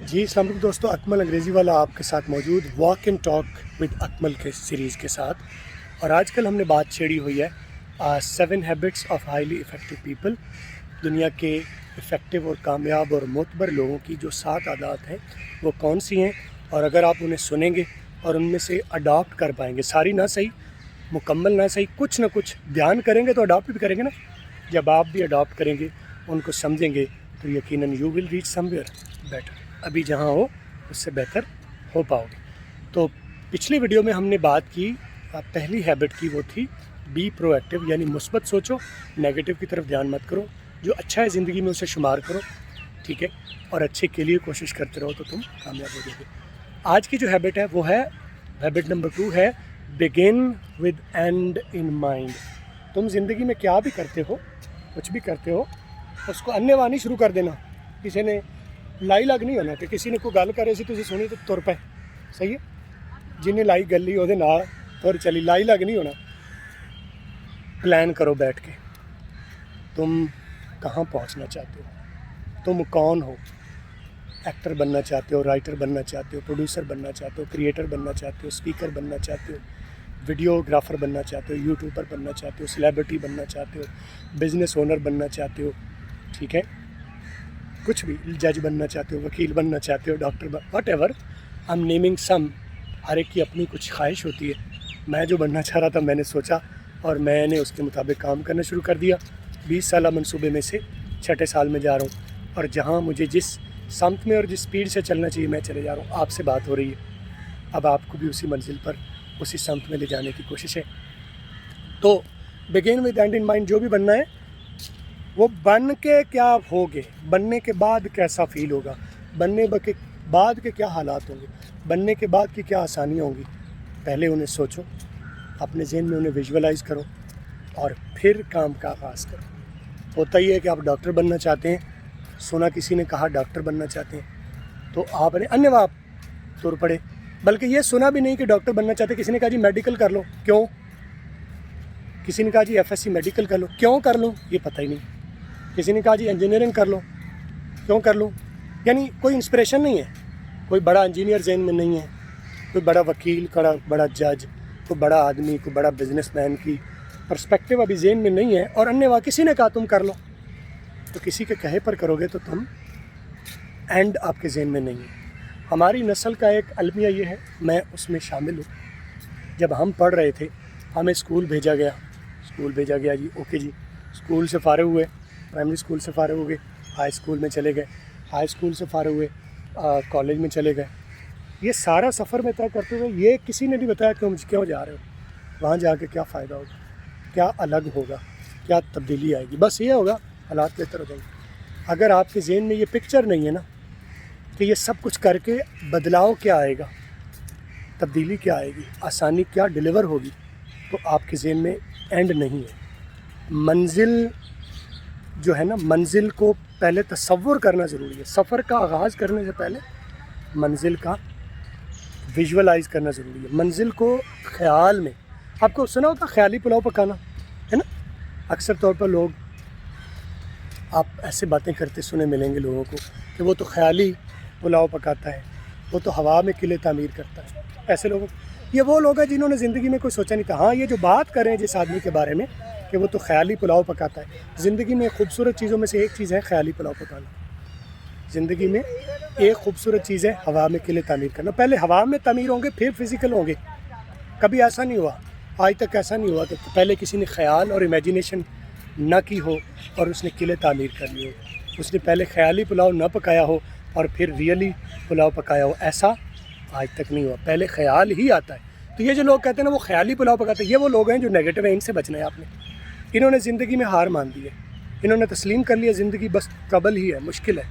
جی السلام علیکم دوستو، اکمل انگریزی والا آپ کے ساتھ موجود واک اینڈ ٹاک ود اکمل کے سیریز کے ساتھ. اور آج کل ہم نے بات چھیڑی ہوئی ہے 7 habits of highly effective people. دنیا کے افیکٹو اور کامیاب اور معتبر لوگوں کی جو 7 عادات ہیں وہ کون سی ہیں، اور اگر آپ انہیں سنیں گے اور ان میں سے اڈاپٹ کر پائیں گے، ساری نہ صحیح، مکمل نہ صحیح، کچھ نہ کچھ دھیان کریں گے تو اڈاپٹ بھی کریں گے نا. جب آپ بھی اڈاپٹ کریں گے، ان کو سمجھیں گے، تو یقیناً you will reach some where better. ابھی جہاں ہو اس سے بہتر ہو پاؤ گے. تو پچھلی ویڈیو میں ہم نے بات کی پہلی ہیبٹ کی، وہ تھی بی پرو ایکٹیو، یعنی مثبت سوچو، نیگیٹو کی طرف دھیان مت کرو. جو اچھا ہے زندگی میں اسے شمار کرو، ٹھیک ہے، اور اچھے کے لیے کوشش کرتے رہو تو تم کامیاب ہو جاؤ گے. آج کی جو ہیبٹ ہے وہ ہے ہیبٹ نمبر 2 ہے بگن ود اینڈ ان مائنڈ. تم زندگی میں کیا بھی کرتے ہو، کچھ بھی کرتے ہو، اس کو اننے وانی شروع کر دینا. کسی نے لائی لگ نہیں ہونا کہ کسی نے کوئی گل کرے سی تسی سنی تو تر پے، صحیح ہے. جنہیں لائی گلی وہ تر چلی، لائی لگ نہیں ہونا. پلان کرو بیٹھ کے، تم کہاں پہنچنا چاہتے ہو، تم کون ہو. ایکٹر بننا چاہتے ہو، رائٹر بننا چاہتے ہو، پروڈیوسر بننا چاہتے ہو، کریٹر بننا چاہتے ہو، اسپیکر بننا چاہتے ہو، ویڈیوگرافر بننا چاہتے ہو، یوٹیوبر بننا چاہتے ہو، سیلیبریٹی بننا چاہتے ہو، بزنس اونر بننا چاہتے ہو، ٹھیک ہے، کچھ بھی، جج بننا چاہتے ہو، وکیل بننا چاہتے ہو، doctor whatever, I am naming some. ہر ایک کی اپنی کچھ خواہش ہوتی ہے. میں جو بننا چاہ رہا تھا میں نے سوچا اور میں نے اس کے مطابق کام کرنا شروع کر دیا. 20 سالہ منصوبے میں سے 6ٹھے سال میں جا رہا ہوں، اور جہاں مجھے جس سمت میں اور جس سپیڈ سے چلنا چاہیے میں چلے جا رہا ہوں. آپ سے بات ہو رہی ہے، اب آپ کو بھی اسی منزل پر، اسی سمت میں لے جانے کی کوشش ہے. تو begin with end in mind. جو بھی بننا ہے وہ بن کے کیا ہوگے، بننے کے بعد کیسا فیل ہوگا، بننے کے بعد کے کیا حالات ہوں گے، بننے کے بعد کی کیا آسانیاں ہوں گی، پہلے انہیں سوچو، اپنے ذہن میں انہیں ویژولائز کرو، اور پھر کام کا آغاز کرو. ہوتا ہی ہے کہ آپ ڈاکٹر بننا چاہتے ہیں، سنا کسی نے کہا ڈاکٹر بننا چاہتے ہیں تو آپ نے انواع طور پڑے، بلکہ یہ سنا بھی نہیں کہ ڈاکٹر بننا چاہتے. کسی نے کہا جی میڈیکل کر لو، کیوں؟ کسی نے کہا جی ایف ایس سی میڈیکل کر لو، کیوں کر لوں؟ یہ پتہ ہی نہیں. کسی نے کہا جی انجینئرنگ کر لو، کیوں کر لوں؟ یعنی کوئی انسپریشن نہیں ہے، کوئی بڑا انجینئر ذہن میں نہیں ہے، کوئی بڑا وکیل، بڑا جج، کوئی بڑا آدمی، کوئی بڑا بزنس مین کی پرسپیکٹیو ابھی ذہن میں نہیں ہے، اور انواع کسی نے کہا تم کر لو، تو کسی کے کہے پر کرو گے تو تم اینڈ آپ کے ذہن میں نہیں ہے. ہماری نسل کا ایک المیہ یہ ہے، میں اس میں شامل ہوں. جب ہم پڑھ رہے تھے ہمیں اسکول بھیجا گیا جی، اوکے جی، اسکول سے فارغ ہوئے، پرائمری اسکول سے فارغ ہو گئے، ہائی اسکول میں چلے گئے، ہائی اسکول سے فارغ ہوئے، کالج میں چلے گئے. یہ سارا سفر میں طے کرتے ہوئے یہ کسی نے نہیں بتایا کہ مجھ کیوں جا رہے ہو، وہاں جا کے کیا فائدہ ہوگا، کیا الگ ہوگا، کیا تبدیلی آئے گی. بس یہ ہوگا حالات بہتر ہو جائیں گے. اگر آپ کے ذہن میں یہ پکچر نہیں ہے نا کہ یہ سب کچھ کر کے بدلاؤ کیا آئے گا، تبدیلی کیا آئے گی، آسانی کیا ڈیلیور ہوگی، تو آپ کے ذہن میں اینڈ نہیں ہے. منزل جو ہے نا، منزل کو پہلے تصور کرنا ضروری ہے. سفر کا آغاز کرنے سے پہلے منزل کا ویژولائز کرنا ضروری ہے. منزل کو خیال میں، آپ کو سنا ہوگا خیالی پلاؤ پکانا، ہے نا. اکثر طور پر لوگ، آپ ایسے باتیں کرتے سنے ملیں گے لوگوں کو کہ وہ تو خیالی پلاؤ پکاتا ہے، وہ تو ہوا میں قلعے تعمیر کرتا ہے. ایسے لوگوں، یہ وہ لوگ ہیں جنہوں نے زندگی میں کوئی سوچا نہیں تھا. ہاں، یہ جو بات کر رہے ہیں جس آدمی کے بارے میں کہ وہ تو خیالی پلاؤ پکاتا ہے، زندگی میں خوبصورت چیزوں میں سے ایک چیز ہے خیالی پلاؤ پکانا. زندگی میں ایک خوبصورت چیز ہے ہوا میں قلعے تعمیر کرنا. پہلے ہوا میں تعمیر ہوں گے، پھر فزیکل ہوں گے. کبھی ایسا نہیں ہوا، آج تک ایسا نہیں ہوا کہ پہلے کسی نے خیال اور امیجینیشن نہ کی ہو اور اس نے قلعے تعمیر کر لیے ہو. اس نے پہلے خیالی پلاؤ نہ پکایا ہو اور پھر ریئلی پلاؤ پکایا ہو. ایسا آج تک نہیں ہوا، پہلے خیال ہی آتا ہے. تو یہ جو لوگ کہتے ہیں نا وہ خیالی پلاؤ پکاتے ہیں، یہ وہ لوگ ہیں جو نیگیٹو ہیں. ان سے بچنا ہے آپ نے. انہوں نے زندگی میں ہار مان دی ہے، انہوں نے تسلیم کر لیا زندگی بس قبل ہی ہے، مشکل ہے.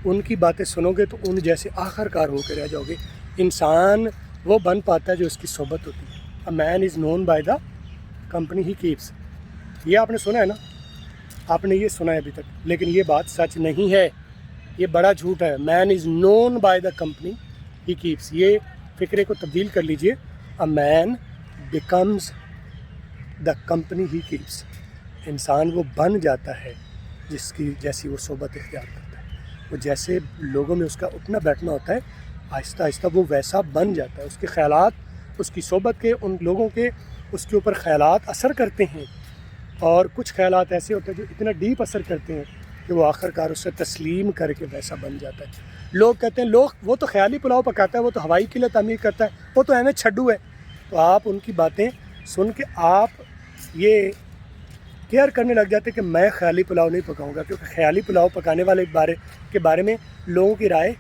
ان کی باتیں سنو گے تو ان جیسے آخر کار ہو کے رہ جاؤ گے. انسان وہ بن پاتا ہے جو اس کی صحبت ہوتی ہے. A man is known by the company he keeps. یہ آپ نے سنا ہے نا، آپ نے یہ سنا ہے ابھی تک، لیکن یہ بات سچ نہیں ہے، یہ بڑا جھوٹ ہے. Man is known by the company he keeps. یہ فکرے کو تبدیل کر لیجئے. A man becomes the company he keeps. انسان وہ بن جاتا ہے جس کی جیسی وہ صحبت اختیار کرتا ہے. وہ جیسے لوگوں میں اس کا اٹھنا بیٹھنا ہوتا ہے آہستہ آہستہ وہ ویسا بن جاتا ہے. اس کے خیالات، اس کی صحبت کے، ان لوگوں کے اس کے اوپر خیالات اثر کرتے ہیں، اور کچھ خیالات ایسے ہوتے ہیں جو اتنا ڈیپ اثر کرتے ہیں کہ وہ آخر کار اس سے تسلیم کر کے ویسا بن جاتا ہے. لوگ کہتے ہیں وہ تو خیالی پلاؤ پکاتا ہے، وہ تو ہوائی قلعہ تعمیر کرتا ہے، وہ تو احمد چھڈو ہے. تو آپ ان کی باتیں سن کے آپ یہ کیئر کرنے لگ جاتے کہ میں خیالی پلاؤ نہیں پکاؤں گا، کیونکہ خیالی پلاؤ پکانے والے کے بارے میں لوگوں کی رائے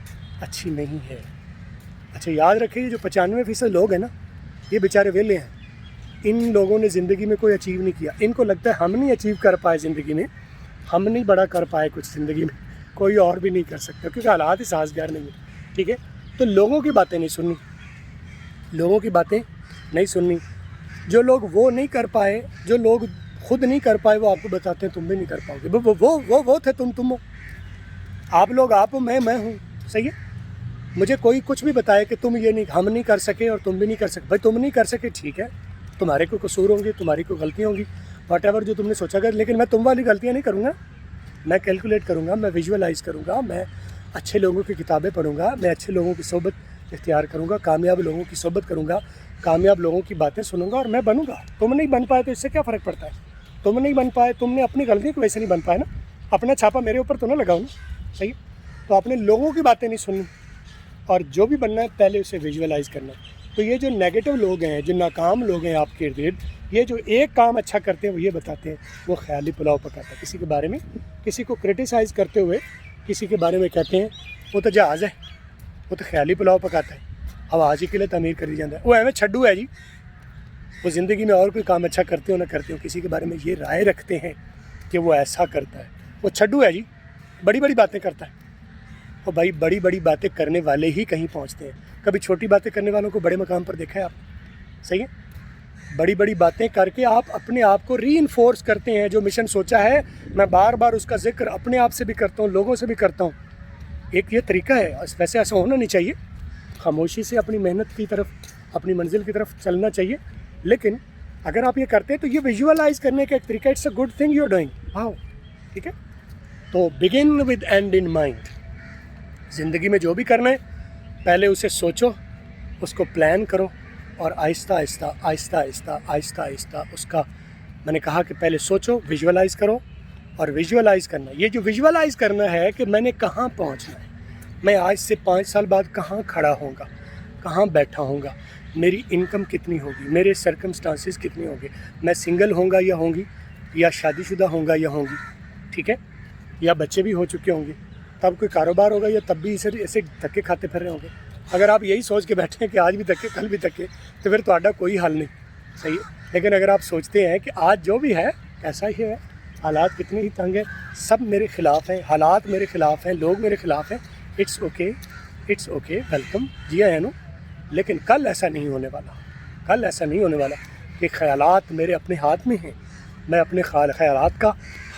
اچھی نہیں ہے. اچھا یاد رکھیں، یہ جو 95% لوگ ہیں نا، یہ بیچارے ویلے ہیں. ان لوگوں نے زندگی میں کوئی اچیو نہیں کیا. ان کو لگتا ہے ہم نہیں اچیو کر پائے زندگی میں، ہم نہیں بڑا کر پائے کچھ زندگی میں، کوئی اور بھی نہیں کر سکتا، کیونکہ حالات ہی سازگار نہیں ہیں. ٹھیک ہے، تو لوگوں کی باتیں نہیں سننی، لوگوں کی باتیں نہیں سننی. جو لوگ وہ نہیں کر پائے، جو لوگ خود نہیں کر پائے، وہ آپ کو بتاتے ہیں تم بھی نہیں کر پاؤ گے. وہ تھے، تم ہو. آپ لوگ آپ ہو، میں ہوں. صحیح ہے. مجھے کوئی کچھ بھی بتائے کہ تم یہ نہیں، ہم نہیں کر سکے اور تم بھی نہیں کر سکے. بھائی تم نہیں کر سکے ٹھیک ہے، تمہارے کوئی قصور ہوں گے، تمہاری کوئی غلطیاں ہوں گی، واٹ ایور جو تم نے سوچا کر، لیکن میں تم والی غلطیاں نہیں کروں گا. میں کیلکولیٹ کروں گا، میں ویژولائز کروں گا، میں اچھے لوگوں کی کتابیں پڑھوں گا، میں اچھے لوگوں کی صحبت اختیار کروں گا، کامیاب لوگوں کی صحبت کروں گا، کامیاب لوگوں کی باتیں سنوں گا، اور میں بنوں گا. تم نہیں بن پائے تو اس سے کیا فرق پڑتا ہے؟ تم نہیں بن پائے، تم نے اپنی غلطی کو ویسے نہیں بن پائے نا، اپنا چھاپا میرے اوپر تو نہ لگاؤ نا. صحیح. تو اپنے لوگوں کی باتیں نہیں سننی، اور جو بھی بننا ہے پہلے اسے ویژولائز کرنا ہے. تو یہ جو نیگیٹو لوگ ہیں، جو ناکام لوگ ہیں آپ کے ارد گرد، یہ جو ایک کام اچھا کرتے ہیں وہ یہ بتاتے ہیں وہ خیالی پلاؤ پکاتا ہے. کسی کے بارے میں، کسی کو کرٹیسائز کرتے ہوئے کسی کے بارے میں کہتے ہیں وہ تو جہاز ہے، وہ تو خیالی پلاؤ پکاتا ہے، آواز ہی کے لیے تعمیر کری جاتا ہے، وہ احمد چھڈو ہے جی. وہ زندگی میں اور کوئی کام اچھا کرتے ہو نہ کرتے ہو، کسی کے بارے میں یہ رائے رکھتے ہیں کہ وہ ایسا کرتا ہے، وہ چھڈو ہے جی، بڑی بڑی باتیں کرتا ہے. اور بھائی بڑی بڑی باتیں کرنے والے ہی کہیں پہنچتے ہیں. کبھی چھوٹی باتیں کرنے والوں کو بڑے مقام پر دیکھا ہے آپ؟ صحیح ہے. بڑی بڑی باتیں کر کے آپ اپنے آپ کو ری انفورس کرتے ہیں. جو مشن سوچا ہے میں بار بار اس کا ذکر اپنے آپ سے بھی کرتا ہوں، لوگوں سے بھی کرتا ہوں. ایک یہ طریقہ ہے، ویسے ایسا ہونا نہیں چاہیے. خاموشی سے اپنی محنت کی طرف، اپنی منزل کی طرف چلنا چاہیے. لیکن اگر آپ یہ کرتے ہیں تو یہ ویژولائز کرنے کا ایک طریقہ، it's a good thing you are doing. Wow. ٹھیک ہے. تو begin with end in mind. زندگی میں جو بھی کرنا ہے پہلے اسے سوچو، اس کو پلان کرو، اور آہستہ آہستہ آہستہ آہستہ آہستہ آہستہ اس کا، میں نے کہا کہ پہلے سوچو، ویژولائز کرو. اور ویژولائز کرنا، یہ جو ویژولائز کرنا ہے کہ میں نے کہاں پہنچنا ہے، میں آج سے 5 سال بعد کہاں کھڑا ہوں گا، کہاں بیٹھا ہوں گا، میری انکم کتنی ہوگی، میرے سرکمسٹانسز کتنے ہوں گے، میں سنگل ہوں گا یا ہوں گی، یا شادی شدہ ہوں گا یا ہوں گی. ٹھیک ہے. یا بچے بھی ہو چکے ہوں گے، تب کوئی کاروبار ہوگا، یا تب بھی ایسے دھکے کھاتے پھر رہے ہوں گے. اگر آپ یہی سوچ کے بیٹھے ہیں کہ آج بھی دھکے کل بھی دھکے، تو پھر تہاڈا کوئی حل نہیں. صحیح ہے. لیکن اگر آپ سوچتے ہیں کہ آج جو بھی ہے ایسا ہی ہے، حالات کتنے ہی تنگ ہیں، سب میرے خلاف ہیں، حالات میرے خلاف ہیں، لوگ میرے خلاف ہیں، it's okay, it's okay, welcome, جی آیا نو. لیکن کل ایسا نہیں ہونے والا، کل ایسا نہیں ہونے والا کہ خیالات میرے اپنے ہاتھ میں ہیں. میں اپنے خیالات کا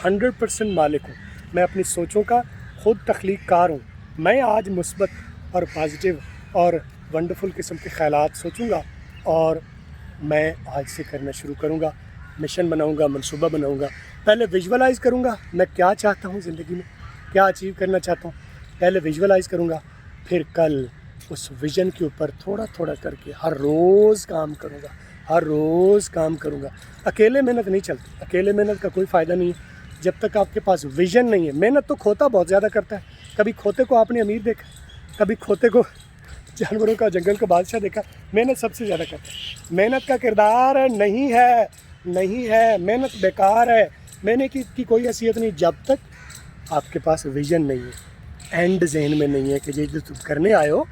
100% مالک ہوں. میں اپنی سوچوں کا خود تخلیق کار ہوں. میں آج مثبت اور پازیٹیو اور ونڈرفل قسم کے خیالات سوچوں گا، اور میں آج سے کرنا شروع کروں گا. مشن بناؤں گا، منصوبہ بناؤں گا. پہلے ویژولائز کروں گا میں کیا چاہتا ہوں زندگی میں، کیا اچیو کرنا چاہتا ہوں. پہلے ویژولائز کروں گا، پھر کل اس ویژن کے اوپر تھوڑا تھوڑا کر کے ہر روز کام کروں گا، ہر روز کام کروں گا. اکیلے محنت نہیں چلتی، اکیلے محنت کا کوئی فائدہ نہیں ہے جب تک آپ کے پاس ویژن نہیں ہے. محنت تو کھوتا بہت زیادہ کرتا ہے. کبھی کھوتے کو آپ نے امیر دیکھا، کبھی کھوتے کو جانوروں کا جنگل کا بادشاہ دیکھا. محنت سب سے زیادہ کرتا ہے. محنت کا کردار نہیں ہے، نہیں ہے. محنت بیکار ہے، محنت کی کوئی حیثیت نہیں جب تک آپ کے پاس ویژن نہیں ہے، اینڈ ذہن میں نہیں ہے کہ یہ جو تم کرنے آئے ہو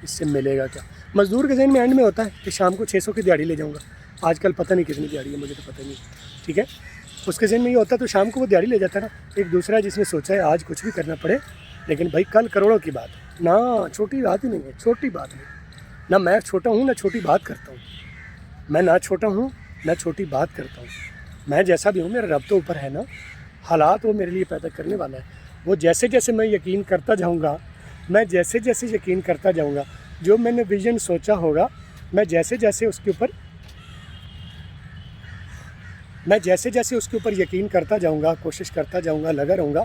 اس سے ملے گا کیا. مزدور کے ذہن میں اینڈ میں ہوتا ہے کہ شام کو 600 کی دیہڑی لے جاؤں گا. آج کل پتہ نہیں کتنی دیہڑی ہے، مجھے تو پتہ نہیں. ٹھیک ہے. اس کے ذہن میں یہ ہوتا ہے تو شام کو وہ دیہڑی لے جاتا ہے نا. ایک دوسرا جس نے سوچا ہے آج کچھ بھی کرنا پڑے، لیکن بھائی کل کروڑوں کی بات ہے. نہ چھوٹی بات ہی نہیں ہے، چھوٹی بات نہیں. نہ میں چھوٹا ہوں، نہ چھوٹی بات کرتا ہوں. میں نہ چھوٹا ہوں، نہ چھوٹی بات کرتا ہوں. میں جیسا بھی ہوں میرا رب تو اوپر ہے نا. حالات وہ میرے لیے پیدا کرنے والا ہے. وہ جیسے جیسے میں یقین کرتا جاؤں گا، میں جیسے جیسے یقین کرتا جاؤں گا، جو میں نے ویژن سوچا ہوگا، میں جیسے جیسے اس کے اوپر یقین کرتا جاؤں گا، کوشش کرتا جاؤں گا، لگا رہوں گا،